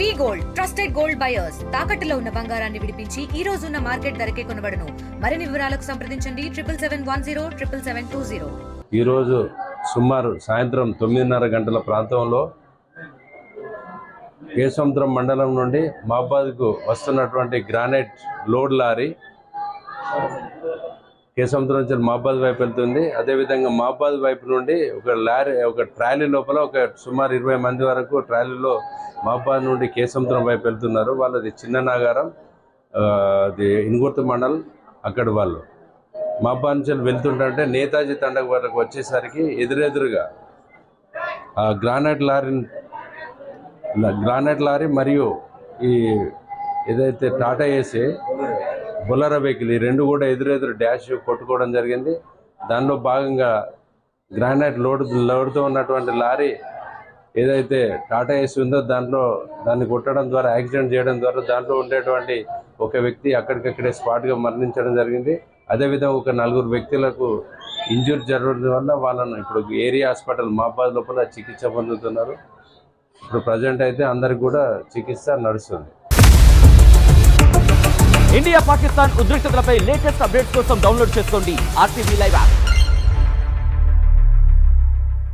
వి gold trusted gold buyers తాకట్టులో ఉన్న బంగారాన్ని విడిపించి ఈ రోజు ఉన్న మార్కెట్ ధరకే కొనబడును. మరిన్ని వివరాలకు సంప్రదించండి 77107720. ఈ రోజు సుమారు సాయంత్రం 9:30 గంటల ప్రాంతంలో కేసముద్రం మండలం నుండి మహబాద్కు వస్తున్నటువంటి గ్రానైట్ లోడ్ లారీ కేసముద్రం నుంచి మహబాద్ వైపు వెళ్తుంది. అదేవిధంగా మహబాద్ వైపు నుండి ఒక ట్రాలీ లోపల సుమారు 20 మంది వరకు ట్రాలీలో మహబాద్ నుండి కేసముద్రం వైపు వెళ్తున్నారు. వాళ్ళది చిన్న నాగారం, అది ఇనుగుర్తి మండల్. అక్కడి వాళ్ళు మహబాద్ నుంచి వెళ్తుంటే నేతాజీ తండకు వరకు వచ్చేసరికి ఎదురుగా గ్రానైట్ లారీ మరియు ఈ ఏదైతే టాటా ఏసీ బొలెరో వెహికల్, ఈ రెండు కూడా ఎదురు డాష్ కొట్టుకోవడం జరిగింది. దానిలో భాగంగా గ్రానైట్ లోడ్తో ఉన్నటువంటి లారీ ఏదైతే టాటా ఏసీ ఉందో దాన్ని కొట్టడం ద్వారా, యాక్సిడెంట్ చేయడం ద్వారా దాంట్లో ఉండేటువంటి ఒక వ్యక్తి అక్కడికక్కడే స్పాట్గా మరణించడం జరిగింది. అదేవిధంగా ఒక 4 వ్యక్తులకు ఇంజూరీ జరగడం వల్ల వాళ్ళను ఇప్పుడు ఏరియా హాస్పిటల్ మహబాద్ లోపల చికిత్స పొందుతున్నారు. ఇప్పుడు ప్రజెంట్ అయితే అందరికి కూడా చికిత్స నడుస్తుంది. ఇండియా పాకిస్తాన్ ఉద్రిక్తతలపై లేటెస్ట్ అప్డేట్స్ కోసం డౌన్లోడ్ చేసుకోండి RTV లైవ్ యాప్.